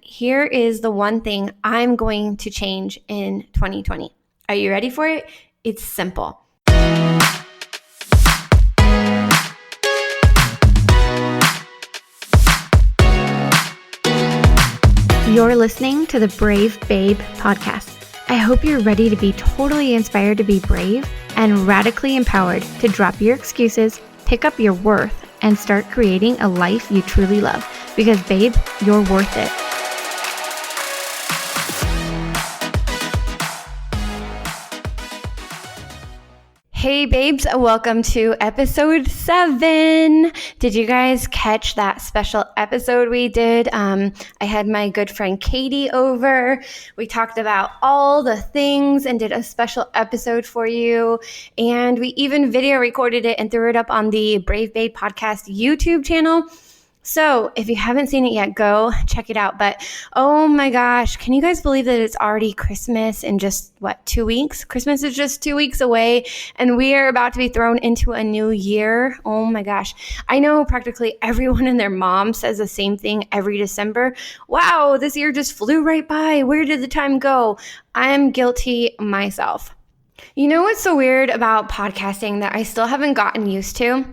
here is the one thing I'm going to change in 2020. Are you ready for it? It's simple. You're listening to the Brave Babe podcast. I hope you're ready to be totally inspired to be brave and radically empowered to drop your excuses, pick up your worth, and start creating a life you truly love. Because babe, you're worth it. Hey babes, welcome to episode 7. Did you guys catch that special episode we did? I had my good friend Katie over. We talked about all the things and did a special episode for you. And we even video recorded it and threw it up on the Brave Babe podcast YouTube channel. So if you haven't seen it yet, go check it out. But oh my gosh, can you guys believe that it's already Christmas in just, 2 weeks? Christmas is just 2 weeks away and we are about to be thrown into a new year. Oh my gosh. I know practically everyone and their mom says the same thing every December. Wow, this year just flew right by. Where did the time go? I'm guilty myself. You know what's so weird about podcasting that I still haven't gotten used to?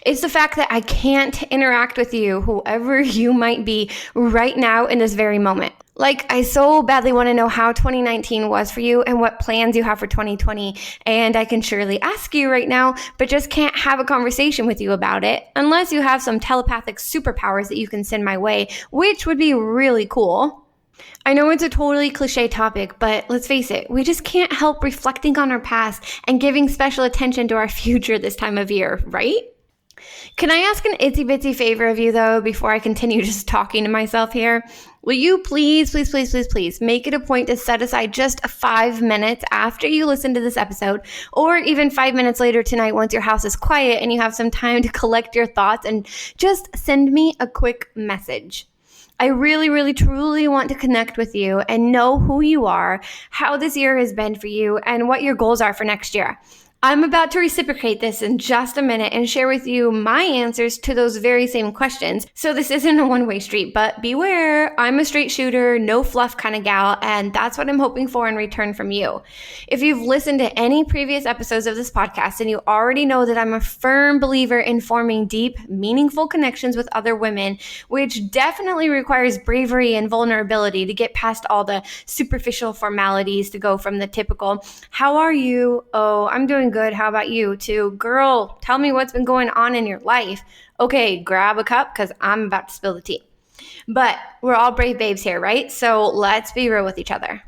It's the fact that I can't interact with you, whoever you might be, right now in this very moment. Like, I so badly want to know how 2019 was for you and what plans you have for 2020. And I can surely ask you right now, but just can't have a conversation with you about it unless you have some telepathic superpowers that you can send my way, which would be really cool. I know it's a totally cliche topic, but let's face it, we just can't help reflecting on our past and giving special attention to our future this time of year, right? Can I ask an itsy bitsy favor of you though, before I continue just talking to myself here? Will you please make it a point to set aside just 5 minutes after you listen to this episode, or even 5 minutes later tonight once your house is quiet and you have some time to collect your thoughts, and just send me a quick message. I really, truly want to connect with you and know who you are, how this year has been for you, and what your goals are for next year. I'm about to reciprocate this in just a minute and share with you my answers to those very same questions. So this isn't a one-way street, but beware, I'm a straight shooter, no fluff kind of gal, and that's what I'm hoping for in return from you. If you've listened to any previous episodes of this podcast, and you already know that I'm a firm believer in forming deep, meaningful connections with other women, which definitely requires bravery and vulnerability to get past all the superficial formalities to go from the typical, how are you? Oh, I'm doing good. How about you? To, girl, tell me what's been going on in your life. Okay, grab a cup because I'm about to spill the tea. But we're all brave babes here, right? So let's be real with each other.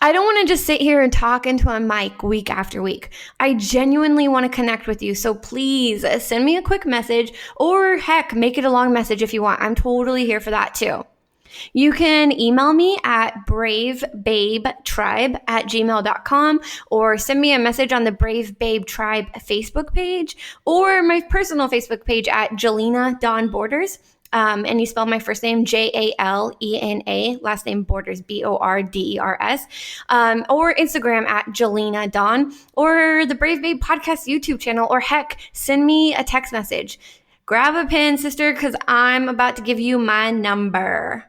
I don't want to just sit here and talk into a mic week after week. I genuinely want to connect with you. So please send me a quick message, or heck, make it a long message if you want. I'm totally here for that too. You can email me at bravebabetribe@gmail.com, or send me a message on the Brave Babe Tribe Facebook page, or my personal Facebook page at Jelena Dawn Borders. And you spell my first name Jalena, last name Borders Borders, or Instagram at Jelena Dawn, or the Brave Babe Podcast YouTube channel, or heck, send me a text message. Grab a pen, sister, because I'm about to give you my number.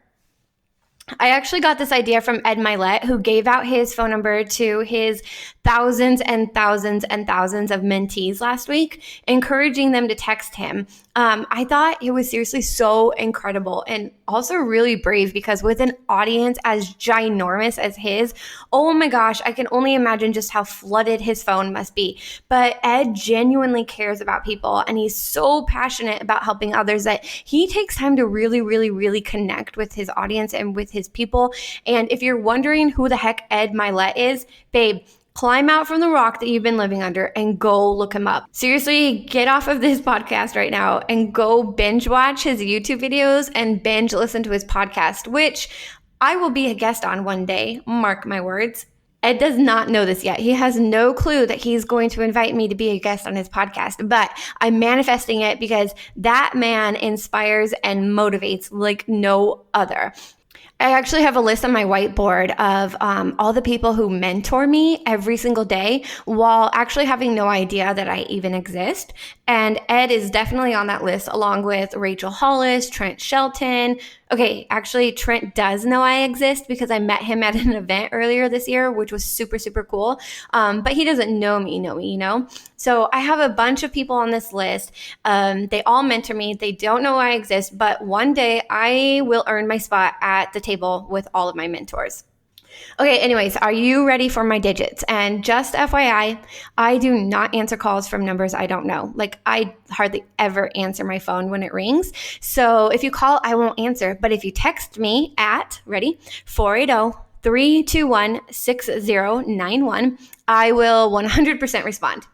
I actually got this idea from Ed Milet, who gave out his phone number to his thousands and thousands and thousands of mentees last week, encouraging them to text him. I thought it was seriously so incredible and also really brave, because with an audience as ginormous as his, oh my gosh, I can only imagine just how flooded his phone must be. But Ed genuinely cares about people, and he's so passionate about helping others that he takes time to really connect with his audience and with his people. And if you're wondering who the heck Ed Milet is, babe, climb out from the rock that you've been living under and go look him up. Seriously, get off of this podcast right now and go binge watch his YouTube videos and binge listen to his podcast, which I will be a guest on one day. Mark my words. Ed does not know this yet. He has no clue that he's going to invite me to be a guest on his podcast, but I'm manifesting it because that man inspires and motivates like no other. I actually have a list on my whiteboard of all the people who mentor me every single day while actually having no idea that I even exist. And Ed is definitely on that list, along with Rachel Hollis, Trent Shelton, Okay, actually, Trent does know I exist because I met him at an event earlier this year, which was super, super cool. But he doesn't know me. So I have a bunch of people on this list. They all mentor me. They don't know I exist, but one day I will earn my spot at the table with all of my mentors. Okay, anyways, are you ready for my digits? And just FYI, I do not answer calls from numbers I don't know. Like, I hardly ever answer my phone when it rings. So if you call, I won't answer. But if you text me at, ready, 480-321-6091, I will 100% respond.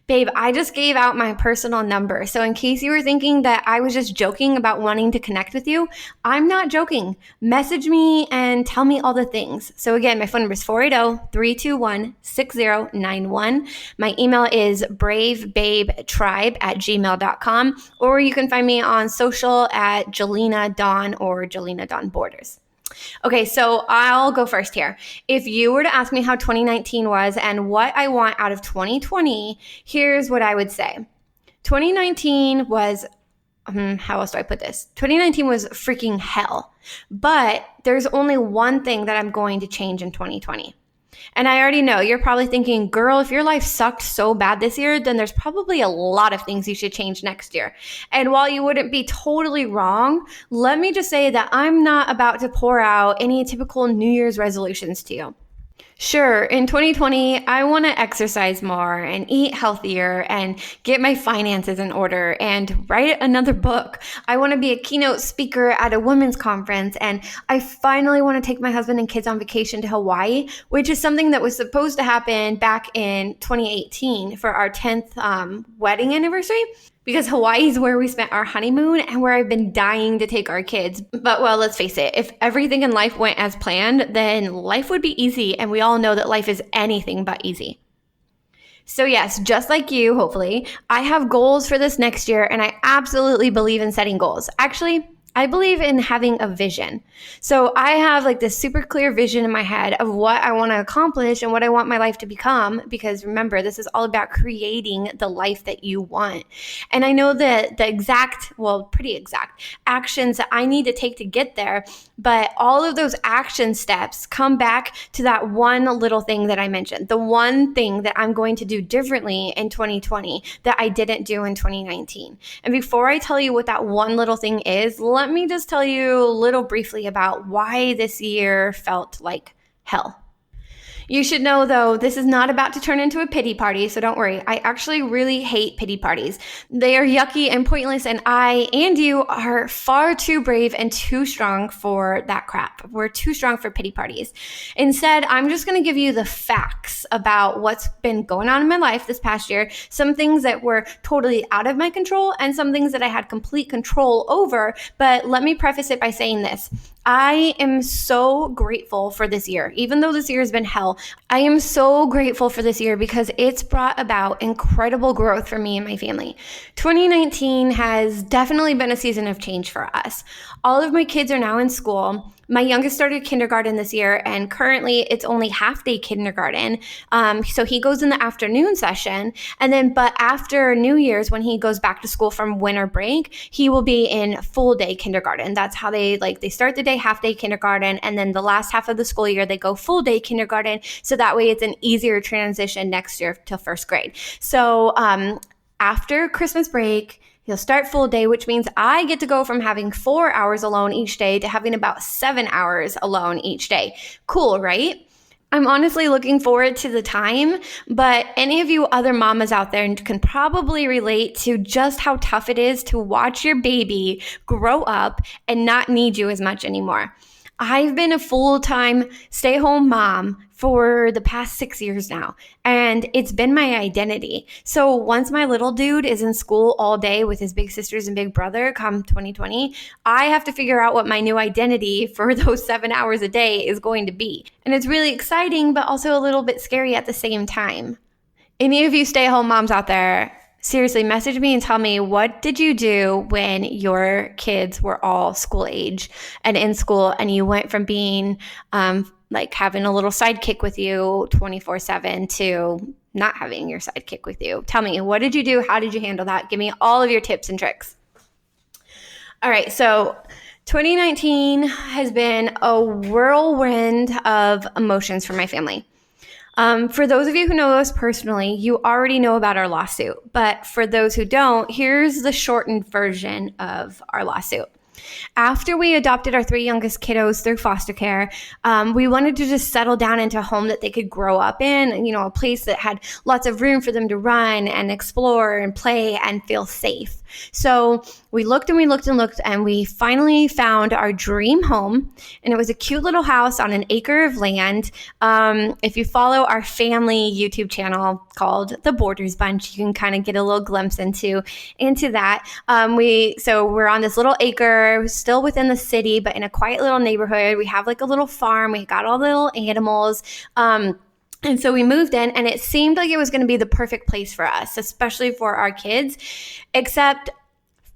Babe, I just gave out my personal number. So in case you were thinking that I was just joking about wanting to connect with you, I'm not joking. Message me and tell me all the things. So again, my phone number is 480-321-6091. My email is bravebabetribe@gmail.com, or you can find me on social at Jelena Dawn or Jelena Dawn Borders. Okay, so I'll go first here. If you were to ask me how 2019 was and what I want out of 2020, here's what I would say. 2019 was, how else do I put this? 2019 was freaking hell. But there's only one thing that I'm going to change in 2020. And I already know you're probably thinking, girl, if your life sucked so bad this year, then there's probably a lot of things you should change next year. And while you wouldn't be totally wrong, let me just say that I'm not about to pour out any typical New Year's resolutions to you. Sure, in 2020, I want to exercise more and eat healthier and get my finances in order and write another book. I want to be a keynote speaker at a women's conference, and I finally want to take my husband and kids on vacation to Hawaii, which is something that was supposed to happen back in 2018 for our 10th wedding anniversary. Because Hawaii is where we spent our honeymoon and where I've been dying to take our kids. But well, let's face it, if everything in life went as planned, then life would be easy. And we all know that life is anything but easy. So yes, just like you, hopefully, I have goals for this next year, and I absolutely believe in setting goals. Actually, I believe in having a vision. So I have like this super clear vision in my head of what I want to accomplish and what I want my life to become, because remember, this is all about creating the life that you want. And I know that pretty exact actions that I need to take to get there, but all of those action steps come back to that one little thing that I mentioned, the one thing that I'm going to do differently in 2020 that I didn't do in 2019. And before I tell you what that one little thing is, let me just tell you a little briefly about why this year felt like hell. You should know, though, this is not about to turn into a pity party, so don't worry. I actually really hate pity parties. They are yucky and pointless, and I and you are far too brave and too strong for that crap. We're too strong for pity parties. Instead, I'm just going to give you the facts about what's been going on in my life this past year, some things that were totally out of my control and some things that I had complete control over. But let me preface it by saying this. I am so grateful for this year. Even though this year has been hell, I am so grateful for this year because it's brought about incredible growth for me and my family. 2019 has definitely been a season of change for us. All of my kids are now in school. My youngest started kindergarten this year, and currently it's only half-day kindergarten. So he goes in the afternoon session, but after New Year's, when he goes back to school from winter break, he will be in full-day kindergarten. That's how they start the day half-day kindergarten, and then the last half of the school year, they go full-day kindergarten, so that way it's an easier transition next year to first grade. So after Christmas break, he'll start full day, which means I get to go from having 4 hours alone each day to having about 7 hours alone each day. Cool, right? I'm honestly looking forward to the time, but any of you other mamas out there can probably relate to just how tough it is to watch your baby grow up and not need you as much anymore. I've been a full-time stay-home mom for the past 6 years now, and it's been my identity. So once my little dude is in school all day with his big sisters and big brother come 2020, I have to figure out what my new identity for those 7 hours a day is going to be. And it's really exciting, but also a little bit scary at the same time. Any of you stay-at-home moms out there, seriously, message me and tell me, what did you do when your kids were all school age and in school, and you went from being having a little sidekick with you 24/7 to not having your sidekick with you? Tell me, what did you do? How did you handle that? Give me all of your tips and tricks. All right, so 2019 has been a whirlwind of emotions for my family. For those of you who know us personally, you already know about our lawsuit. But for those who don't, here's the shortened version of our lawsuit. After we adopted our 3 youngest kiddos through foster care, we wanted to just settle down into a home that they could grow up in, a place that had lots of room for them to run and explore and play and feel safe. So we looked and we looked and looked, and we finally found our dream home, and it was a cute little house on an acre of land. If you follow our family YouTube channel called The Borders Bunch, you can kind of get a little glimpse into that. So we're on this little acre, still within the city, but in a quiet little neighborhood. We have like a little farm. We got all the little animals. And so we moved in, and it seemed like it was going to be the perfect place for us, especially for our kids, except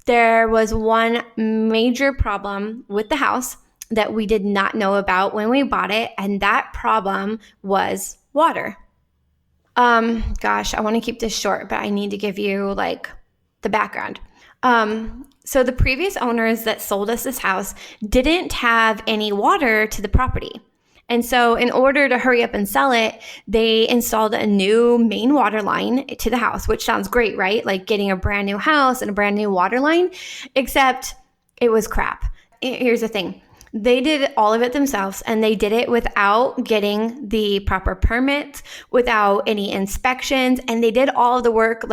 there was one major problem with the house that we did not know about when we bought it, and that problem was water. I want to keep this short, but I need to give you the background. So the previous owners that sold us this house didn't have any water to the property. And so in order to hurry up and sell it, they installed a new main water line to the house, which sounds great, right? Like getting a brand new house and a brand new water line, except it was crap. Here's the thing. They did all of it themselves, and they did it without getting the proper permits, without any inspections, and they did all of the work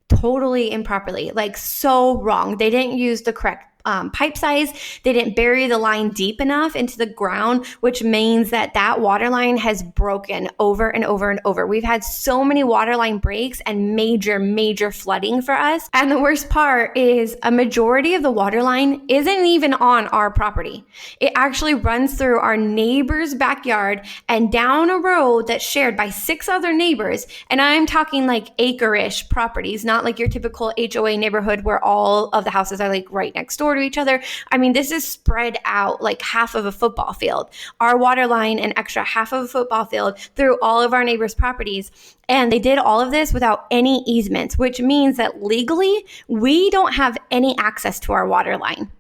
totally improperly, so wrong. They didn't use the correct pipe size. They didn't bury the line deep enough into the ground, which means that water line has broken over and over and over. We've had so many water line breaks and major flooding for us. And the worst part is a majority of the water line isn't even on our property. It actually runs through our neighbor's backyard and down a road that's shared by 6 other neighbors. And I'm talking acre-ish properties, not like your typical HOA neighborhood where all of the houses are right next door to each other. I mean, this is spread out like half of a football field. Our water line, an extra half of a football field through all of our neighbors' properties. And they did all of this without any easements, which means that legally we don't have any access to our water line.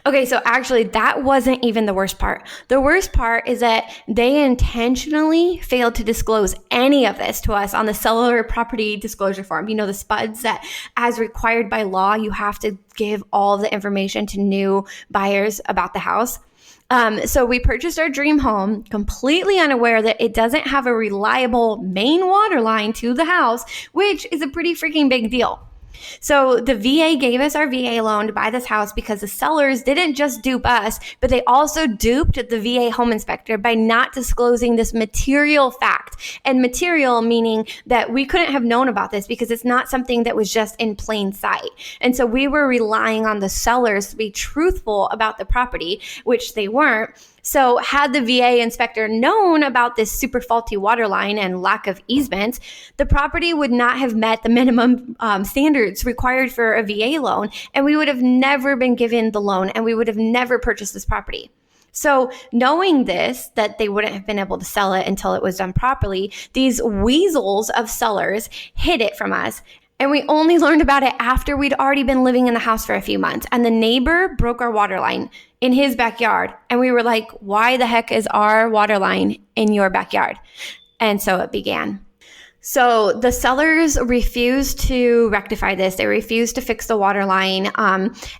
Okay, so actually that wasn't even the worst part. The worst part is that they intentionally failed to disclose any of this to us on the seller property disclosure form. The SPUDs that, as required by law, you have to give all the information to new buyers about the house. So we purchased our dream home completely unaware that it doesn't have a reliable main water line to the house, which is a pretty freaking big deal. So the VA gave us our VA loan to buy this house because the sellers didn't just dupe us, but they also duped the VA home inspector by not disclosing this material fact. And material meaning that we couldn't have known about this because it's not something that was just in plain sight. And so we were relying on the sellers to be truthful about the property, which they weren't. So had the VA inspector known about this super faulty water line and lack of easement, the property would not have met the minimum standards required for a VA loan, and we would have never been given the loan, and we would have never purchased this property. So knowing this, that they wouldn't have been able to sell it until it was done properly, these weasels of sellers hid it from us. And we only learned about it after we'd already been living in the house for a few months. And the neighbor broke our water line in his backyard. And we were like, why the heck is our water line in your backyard? And so it began. So the sellers refused to rectify this. They refused to fix the water line.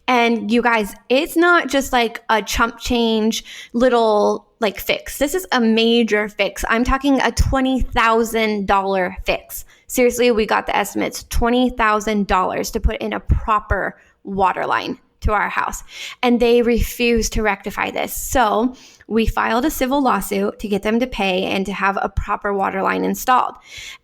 And you guys, it's not just like a chump change little fix. This is a major fix. I'm talking a $20,000 fix. Seriously, we got the estimates, $20,000 to put in a proper water line to our house. And they refused to rectify this. So we filed a civil lawsuit to get them to pay and to have a proper water line installed.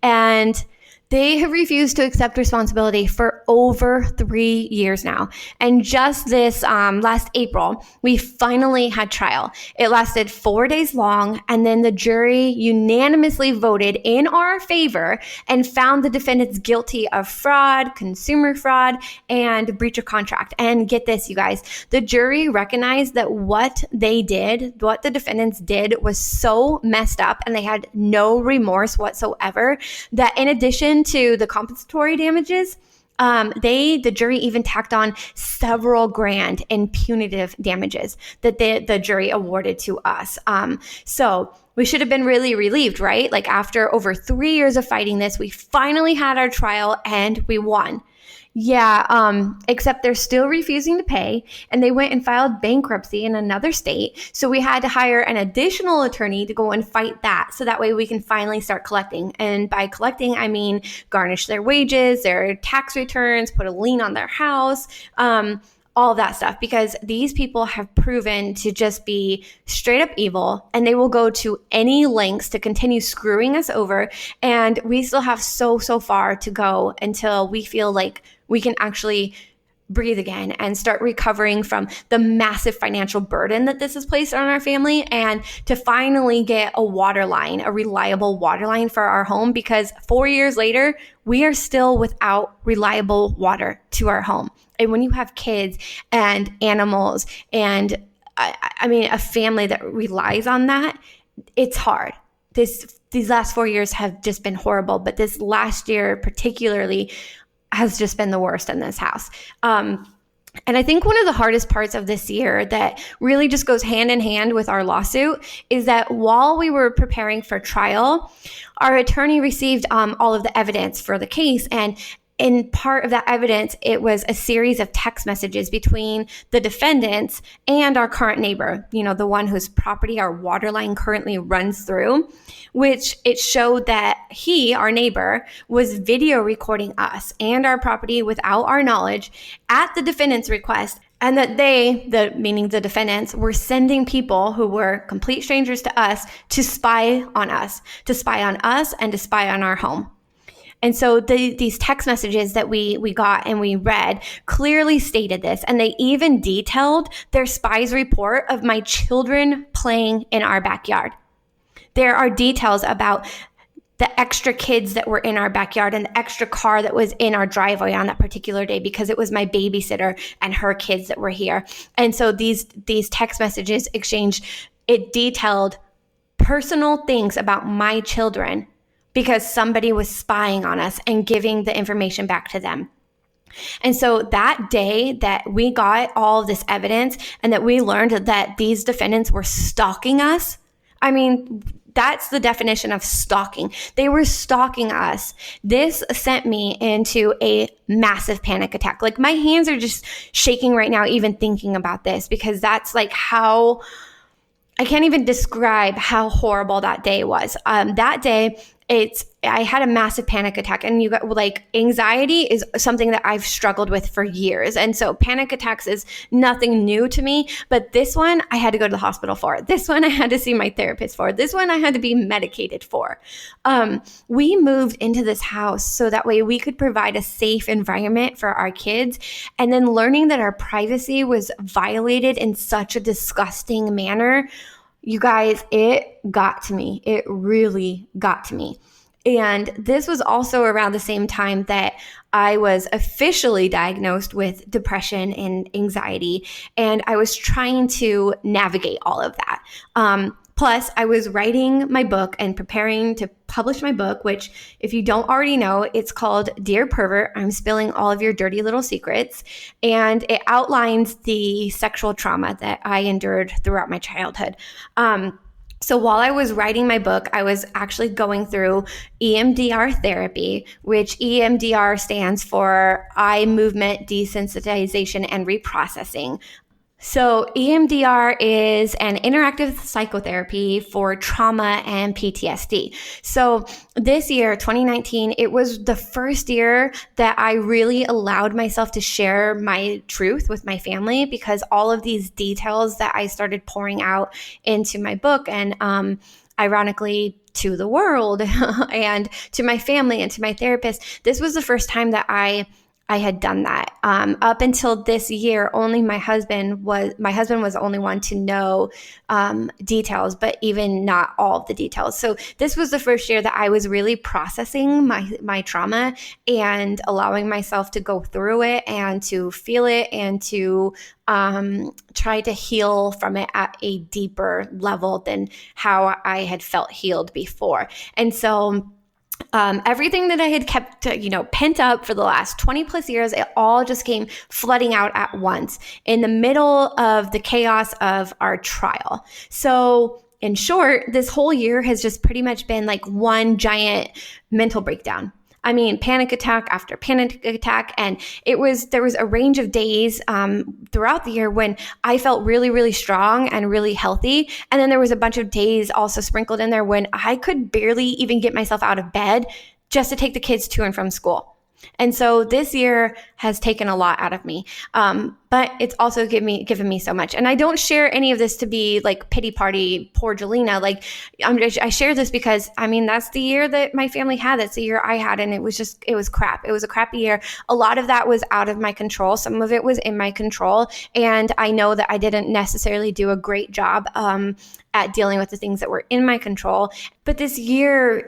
And they have refused to accept responsibility for over 3 years now. And just this last April, we finally had trial. It lasted 4 days long, and then the jury unanimously voted in our favor and found the defendants guilty of fraud, consumer fraud, and breach of contract. And get this, you guys, the jury recognized that what they did, what the defendants did, was so messed up, and they had no remorse whatsoever, that in addition to the compensatory damages, The jury even tacked on several grand in punitive damages that the jury awarded to us. So we should have been really relieved, right? Like after over 3 years of fighting this, we finally had our trial and we won. Yeah, except they're still refusing to pay, and they went and filed bankruptcy in another state. So we had to hire an additional attorney to go and fight that, so that way we can finally start collecting. And by collecting, I mean garnish their wages, their tax returns, put a lien on their house, all of that stuff, because these people have proven to just be straight up evil, and they will go to any lengths to continue screwing us over. And we still have so far to go until we feel like we can actually breathe again and start recovering from the massive financial burden that this has placed on our family, and to finally get a water line, a reliable water line for our home, because 4 years later, we are still without reliable water to our home. And when you have kids and animals and I mean, a family that relies on that, it's hard. These last 4 years have just been horrible, but this last year particularly has just been the worst in this house. And I think one of the hardest parts of this year that really just goes hand in hand with our lawsuit is that while we were preparing for trial, our attorney received all of the evidence for the case. And in part of that evidence, it was a series of text messages between the defendants and our current neighbor, the one whose property our water line currently runs through, which it showed that he, our neighbor, was video recording us and our property without our knowledge at the defendant's request, and that meaning the defendants, were sending people who were complete strangers to us to spy on us and to spy on our home. And so these text messages that we got and we read clearly stated this, and they even detailed their spy's report of my children playing in our backyard. There are details about the extra kids that were in our backyard and the extra car that was in our driveway on that particular day, because it was my babysitter and her kids that were here. And so these text messages exchanged, it detailed personal things about my children, because somebody was spying on us and giving the information back to them. And so that day that we got all of this evidence and that we learned that these defendants were stalking us, I mean, that's the definition of stalking. They were stalking us. This sent me into a massive panic attack. Like, my hands are just shaking right now, even thinking about this, because that's like how I can't even describe how horrible that day was. That day, I had a massive panic attack, and anxiety is something that I've struggled with for years. And so panic attacks is nothing new to me, but this one I had to go to the hospital for. This one I had to see my therapist for. This one I had to be medicated for. We moved into this house so that way we could provide a safe environment for our kids. And then learning that our privacy was violated in such a disgusting manner, you guys, it got to me. It really got to me. And this was also around the same time that I was officially diagnosed with depression and anxiety, and I was trying to navigate all of that. Plus, I was writing my book and preparing to publish my book, which, if you don't already know, it's called Dear Pervert, I'm Spilling All of Your Dirty Little Secrets. And it outlines the sexual trauma that I endured throughout my childhood. So while I was writing my book, I was actually going through EMDR therapy, which EMDR stands for Eye Movement Desensitization and Reprocessing. So EMDR is an interactive psychotherapy for trauma and PTSD. So this year, 2019, it was the first year that I really allowed myself to share my truth with my family, because all of these details that I started pouring out into my book, and ironically to the world and to my family and to my therapist, this was the first time that I had done that. Up until this year, only my husband was the only one to know details, but even not all of the details. So this was the first year that I was really processing my trauma and allowing myself to go through it and to feel it and to try to heal from it at a deeper level than how I had felt healed before. And so everything that I had kept, pent up for the last 20 plus years, it all just came flooding out at once in the middle of the chaos of our trial. So in short, this whole year has just pretty much been like one giant mental breakdown. I mean, panic attack after panic attack. And there was a range of days throughout the year when I felt really, really strong and really healthy. And then there was a bunch of days also sprinkled in there when I could barely even get myself out of bed just to take the kids to and from school. And so this year has taken a lot out of me. But it's also given me so much. And I don't share any of this to be like pity party, poor Jelena. Like I share this because that's the year that my family had. That's the year I had. And it was crap. It was a crappy year. A lot of that was out of my control. Some of it was in my control. And I know that I didn't necessarily do a great job at dealing with the things that were in my control. But this year,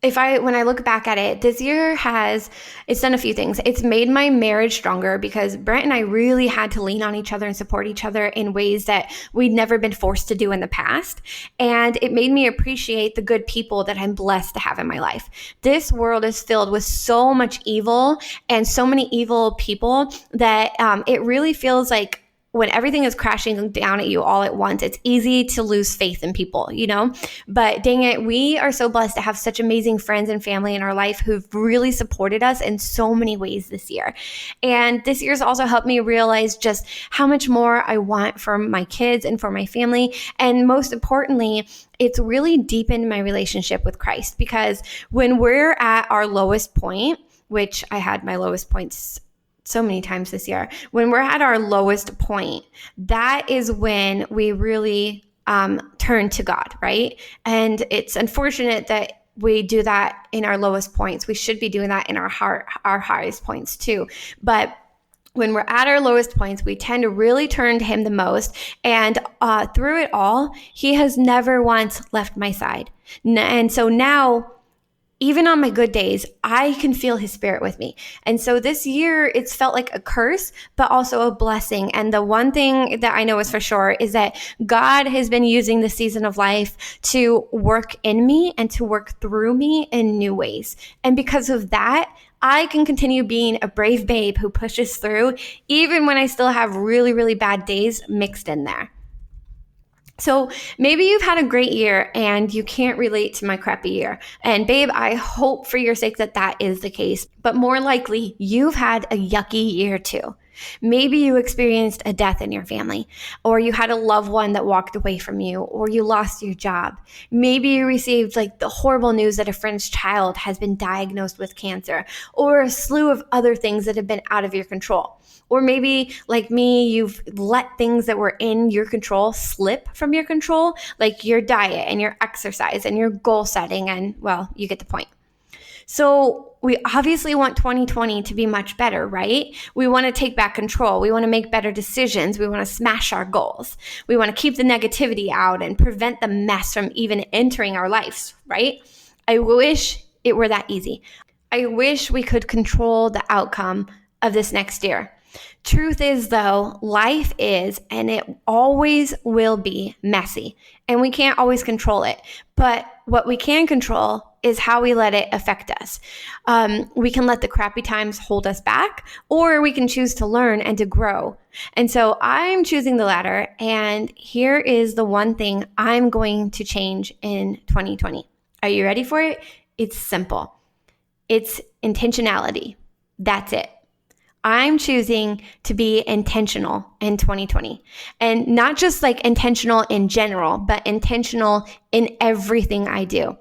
when I look back at it, this year it's done a few things. It's made my marriage stronger because Brent and I really had to lean on each other and support each other in ways that we'd never been forced to do in the past. And it made me appreciate the good people that I'm blessed to have in my life. This world is filled with so much evil and so many evil people that it really feels like when everything is crashing down at you all at once, it's easy to lose faith in people, But dang it, we are so blessed to have such amazing friends and family in our life who've really supported us in so many ways this year. And this year's also helped me realize just how much more I want for my kids and for my family. And most importantly, it's really deepened my relationship with Christ, because when we're at our lowest point, which I had my lowest points so many times this year, when we're at our lowest point, that is when we really turn to God, right? And it's unfortunate that we do that in our lowest points. We should be doing that in our highest points too. But when we're at our lowest points, we tend to really turn to him the most. And through it all, he has never once left my side. And so now, even on my good days, I can feel his spirit with me. And so this year, it's felt like a curse, but also a blessing. And the one thing that I know is for sure is that God has been using this season of life to work in me and to work through me in new ways. And because of that, I can continue being a brave babe who pushes through, even when I still have really, really bad days mixed in there. So maybe you've had a great year and you can't relate to my crappy year. And babe, I hope for your sake that is the case. But more likely, you've had a yucky year too. Maybe you experienced a death in your family, or you had a loved one that walked away from you, or you lost your job. Maybe you received like the horrible news that a friend's child has been diagnosed with cancer, or a slew of other things that have been out of your control. Or maybe, like me, you've let things that were in your control slip from your control, like your diet and your exercise and your goal setting, and well, you get the point. So we obviously want 2020 to be much better, right? We want to take back control. We want to make better decisions. We want to smash our goals. We want to keep the negativity out and prevent the mess from even entering our lives, right? I wish it were that easy. I wish we could control the outcome of this next year. Truth is, though, life is, and it always will be messy, and we can't always control it. But what we can control is how we let it affect us. We can let the crappy times hold us back, or we can choose to learn and to grow. And so I'm choosing the latter, and here is the one thing I'm going to change in 2020. Are you ready for it? It's simple. It's intentionality. That's it. I'm choosing to be intentional in 2020, and not just like intentional in general, but intentional in everything I do.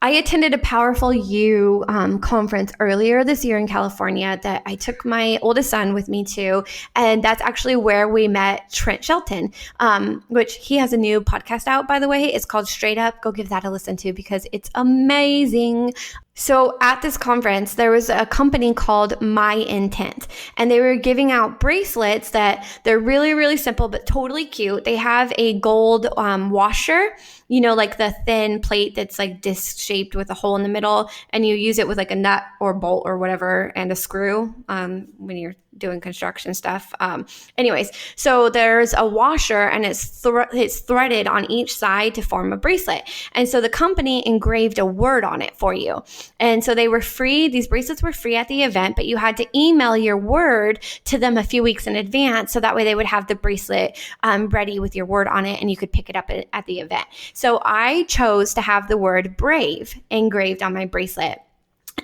I attended a Powerful You conference earlier this year in California that I took my oldest son with me to, and that's actually where we met Trent Shelton, which he has a new podcast out, by the way. It's called Straight Up. Go give that a listen to because it's amazing. So at this conference, there was a company called My Intent, and they were giving out bracelets that they're really, really simple, but totally cute. They have a gold washer, you know, like the thin plate that's like disc shaped with a hole in the middle, and you use it with like a nut or bolt or whatever and a screw when you're doing construction stuff. Anyways, so there's a washer and it's threaded on each side to form a bracelet. And so the company engraved a word on it for you. And so they were free. These bracelets were free at the event, but you had to email your word to them a few weeks in advance. So that way they would have the bracelet ready with your word on it and you could pick it up at the event. So I chose to have the word brave engraved on my bracelet.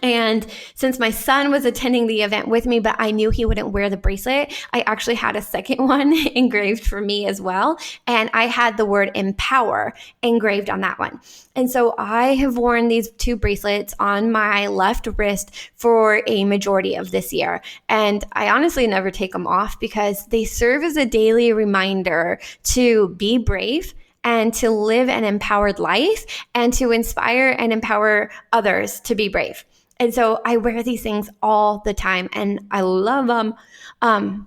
And since my son was attending the event with me, but I knew he wouldn't wear the bracelet, I actually had a second one engraved for me as well. And I had the word empower engraved on that one. And so I have worn these two bracelets on my left wrist for a majority of this year. And I honestly never take them off because they serve as a daily reminder to be brave and to live an empowered life and to inspire and empower others to be brave. And so I wear these things all the time and I love them.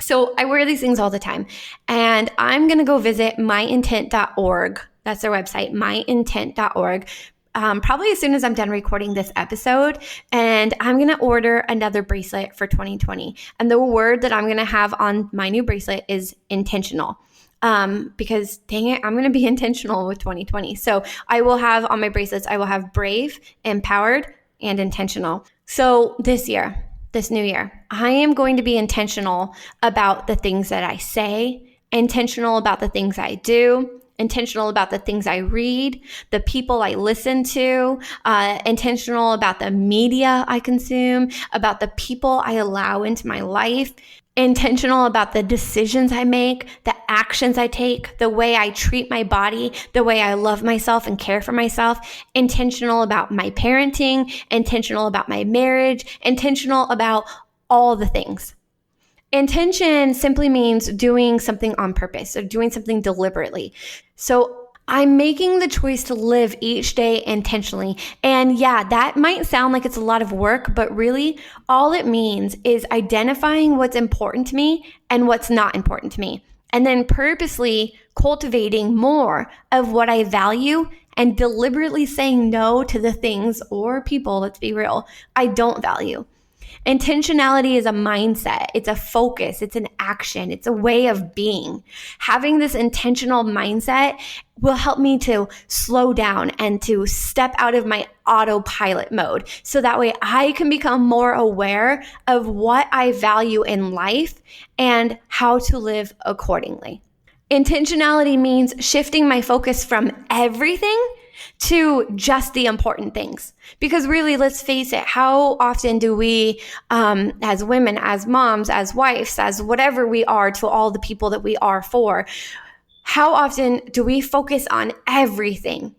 So I wear these things all the time. And I'm going to go visit myintent.org. That's their website, myintent.org. Probably as soon as I'm done recording this episode. And I'm going to order another bracelet for 2020. And the word that I'm going to have on my new bracelet is intentional. Because dang it, I'm going to be intentional with 2020. So I will have on my bracelets, I will have brave, empowered, and intentional. So this new year, I am going to be intentional about the things that I say, intentional about the things I do, intentional about the things I read, the people I listen to, intentional about the media I consume, about the people I allow into my life, intentional about the decisions I make, the actions I take, the way I treat my body, the way I love myself and care for myself, intentional about my parenting, intentional about my marriage, intentional about all the things. Intention simply means doing something on purpose, or doing something deliberately. So I'm making the choice to live each day intentionally. And yeah, that might sound like it's a lot of work, but really all it means is identifying what's important to me and what's not important to me. And then purposely cultivating more of what I value and deliberately saying no to the things or people, let's be real, I don't value. Intentionality is a mindset. It's a focus. It's an action. It's a way of being. Having this intentional mindset will help me to slow down and to step out of my autopilot mode. So that way I can become more aware of what I value in life and how to live accordingly. Intentionality means shifting my focus from everything to just the important things. Because really, let's face it, how often do we, as women, as moms, as wives, as whatever we are to all the people that we are for, how often do we focus on everything?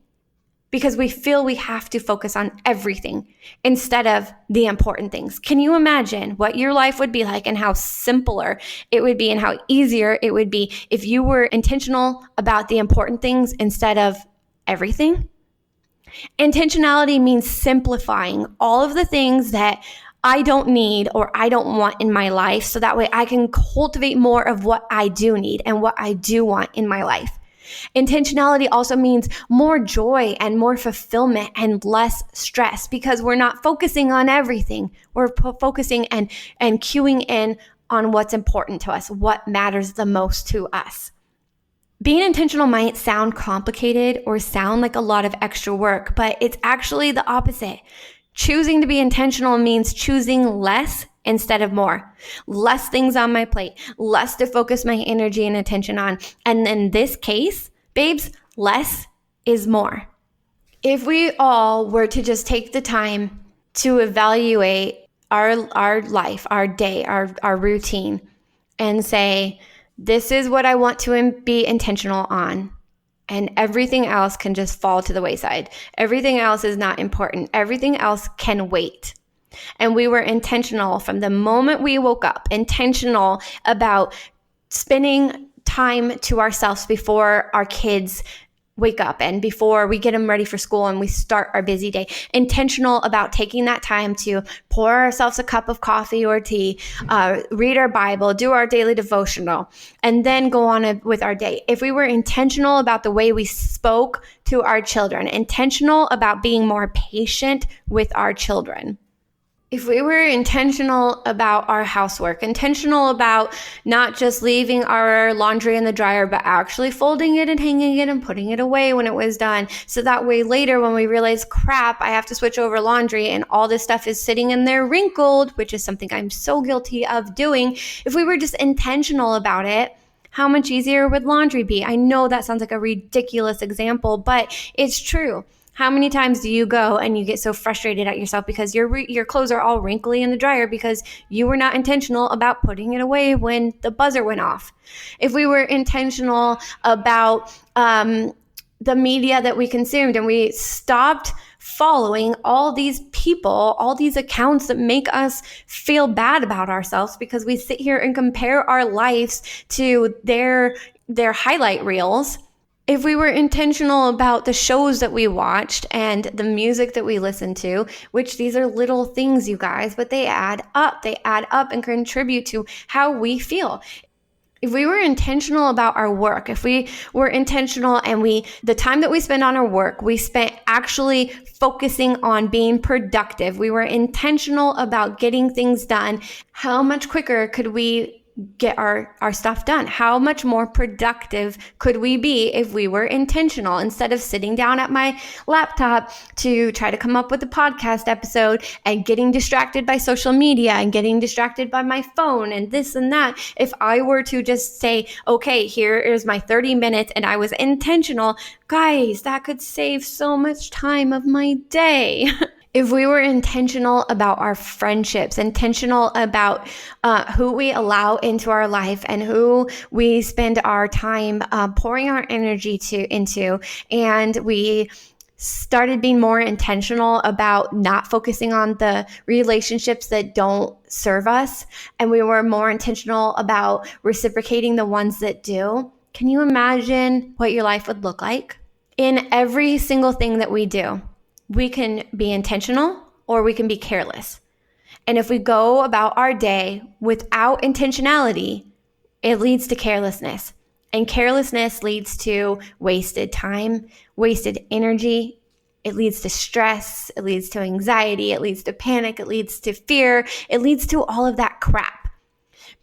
Because we feel we have to focus on everything instead of the important things. Can you imagine what your life would be like and how simpler it would be and how easier it would be if you were intentional about the important things instead of everything? Intentionality means simplifying all of the things that I don't need or I don't want in my life so that way I can cultivate more of what I do need and what I do want in my life. Intentionality also means more joy and more fulfillment and less stress because we're not focusing on everything. We're focusing and cueing in on what's important to us, what matters the most to us. Being intentional might sound complicated or sound like a lot of extra work, but it's actually the opposite. Choosing to be intentional means choosing less instead of more. Less things on my plate, less to focus my energy and attention on. And in this case, babes, less is more. If we all were to just take the time to evaluate our life, our day, our routine, and say, this is what I want to be intentional on. And everything else can just fall to the wayside. Everything else is not important. Everything else can wait. And we were intentional from the moment we woke up, intentional about spending time to ourselves before our kids wake up and before we get them ready for school and we start our busy day. Intentional about taking that time to pour ourselves a cup of coffee or tea, read our Bible, do our daily devotional, and then go on with our day. If we were intentional about the way we spoke to our children, intentional about being more patient with our children, If we were intentional about our housework, intentional about not just leaving our laundry in the dryer, but actually folding it and hanging it and putting it away when it was done. So that way later when we realize, crap, I have to switch over laundry and all this stuff is sitting in there wrinkled, which is something I'm so guilty of doing. If we were just intentional about it, how much easier would laundry be? I know that sounds like a ridiculous example, but it's true. How many times do you go and you get so frustrated at yourself because your clothes are all wrinkly in the dryer because you were not intentional about putting it away when the buzzer went off? If we were intentional about the media that we consumed and we stopped following all these people, all these accounts that make us feel bad about ourselves because we sit here and compare our lives to their highlight reels. If we were intentional about the shows that we watched and the music that we listened to, which these are little things, you guys, but they add up and contribute to how we feel. If we were intentional about our work, if we were intentional and the time that we spend on our work, we spent actually focusing on being productive, we were intentional about getting things done, how much quicker could we get our stuff done? How much more productive could we be if we were intentional instead of sitting down at my laptop to try to come up with a podcast episode and getting distracted by social media and getting distracted by my phone and this and that? If I were to just say, okay, here is my 30 minutes and I was intentional, guys, that could save so much time of my day. If we were intentional about our friendships, intentional about who we allow into our life and who we spend our time pouring our energy into, and we started being more intentional about not focusing on the relationships that don't serve us, and we were more intentional about reciprocating the ones that do, can you imagine what your life would look like? In every single thing that we do, we can be intentional or we can be careless. And if we go about our day without intentionality, it leads to carelessness. And carelessness leads to wasted time, wasted energy. It leads to stress. It leads to anxiety. It leads to panic. It leads to fear. It leads to all of that crap.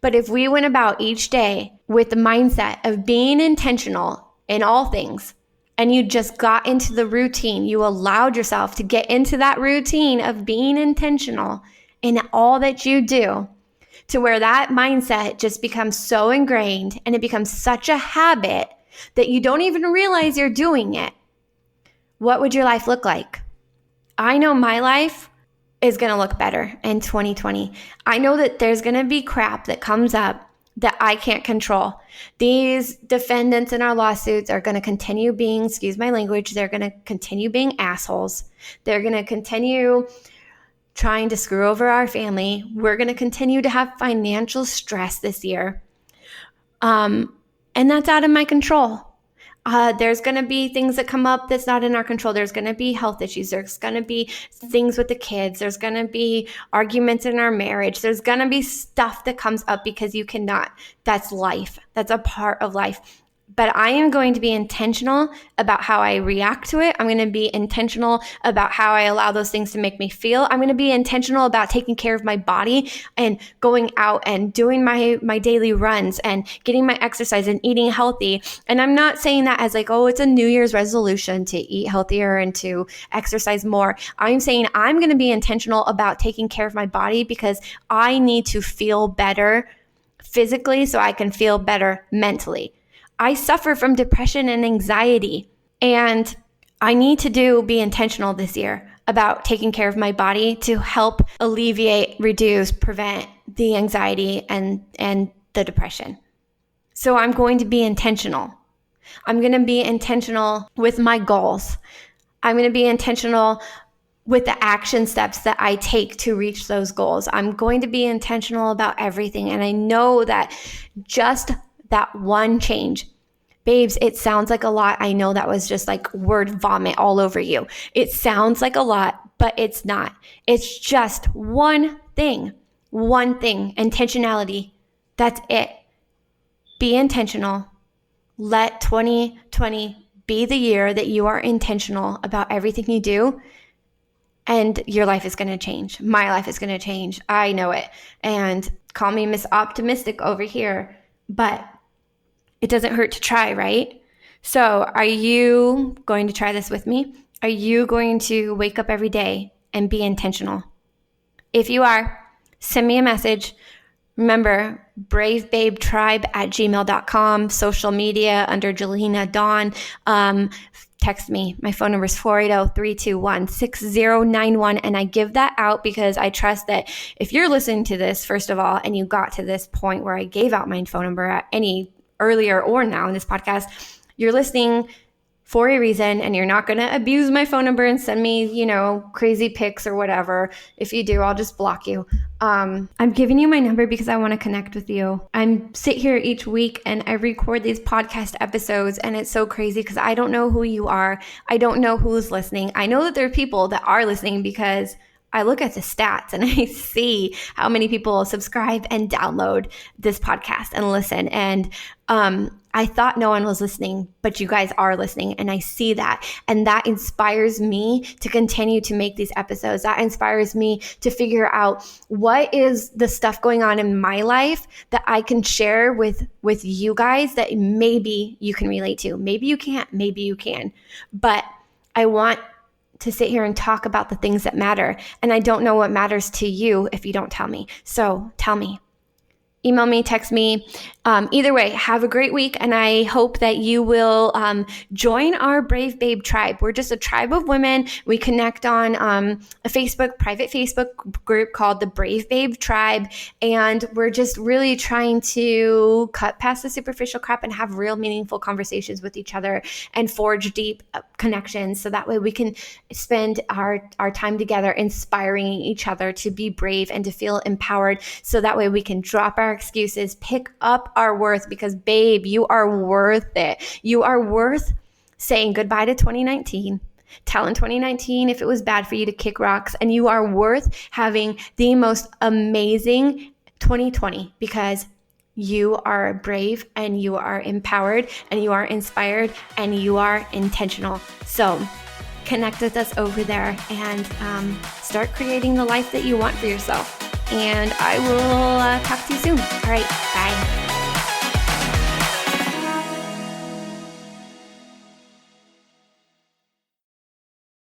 But if we went about each day with the mindset of being intentional in all things, and you just got into the routine, you allowed yourself to get into that routine of being intentional in all that you do, to where that mindset just becomes so ingrained and it becomes such a habit that you don't even realize you're doing it, what would your life look like? I know my life is going to look better in 2020. I know that there's going to be crap that comes up that I can't control. These defendants in our lawsuits are going to continue being, excuse my language, they're going to continue being assholes. They're going to continue trying to screw over our family. We're going to continue to have financial stress this year. And that's out of my control. There's going to be things that come up that's not in our control. There's going to be health issues. There's going to be things with the kids. There's going to be arguments in our marriage. There's going to be stuff that comes up because you cannot. That's life. That's a part of life. But I am going to be intentional about how I react to it. I'm going to be intentional about how I allow those things to make me feel. I'm going to be intentional about taking care of my body and going out and doing my daily runs and getting my exercise and eating healthy. And I'm not saying that as like, oh, it's a New Year's resolution to eat healthier and to exercise more. I'm saying I'm going to be intentional about taking care of my body because I need to feel better physically so I can feel better mentally. I suffer from depression and anxiety, and I need to be intentional this year about taking care of my body to help alleviate, reduce, prevent the anxiety and the depression. So I'm going to be intentional. I'm going to be intentional with my goals. I'm going to be intentional with the action steps that I take to reach those goals. I'm going to be intentional about everything, and I know that just that one change. Babes, it sounds like a lot. I know that was just like word vomit all over you. It sounds like a lot, but it's not. It's just one thing, intentionality. That's it. Be intentional. Let 2020 be the year that you are intentional about everything you do. and your life is going to change. My life is going to change. I know it. And call me Miss Optimistic over here, but it doesn't hurt to try, right? So are you going to try this with me? Are you going to wake up every day and be intentional? If you are, send me a message. Remember, bravebabetribe@gmail.com, social media under Jelena Dawn. Text me. My phone number is 480-321-6091. And I give that out because I trust that if you're listening to this, first of all, and you got to this point where I gave out my phone number at any earlier or now in this podcast, you're listening for a reason, and you're not going to abuse my phone number and send me, crazy pics or whatever. If you do, I'll just block you. I'm giving you my number because I want to connect with you. I sit here each week and I record these podcast episodes, and it's so crazy because I don't know who you are. I don't know who's listening. I know that there are people that are listening because I look at the stats and I see how many people subscribe and download this podcast and listen. And I thought no one was listening, but you guys are listening, and I see that. And that inspires me to continue to make these episodes. That inspires me to figure out what is the stuff going on in my life that I can share with you guys that maybe you can relate to. Maybe you can't, maybe you can. But I want to sit here and talk about the things that matter. And I don't know what matters to you if you don't tell me. So tell me. Email me, text me. Either way, have a great week. And I hope that you will join our Brave Babe tribe. We're just a tribe of women. We connect on a private Facebook group called the Brave Babe Tribe. And we're just really trying to cut past the superficial crap and have real meaningful conversations with each other and forge deep connections. So that way we can spend our time together inspiring each other to be brave and to feel empowered. So that way we can drop our excuses, pick up our worth, because babe, you are worth it. You are worth saying goodbye to 2019, telling 2019 if it was bad for you to kick rocks, and you are worth having the most amazing 2020 because you are brave and you are empowered and you are inspired and you are intentional. So connect with us over there and start creating the life that you want for yourself. And I will talk to you soon. All right, bye.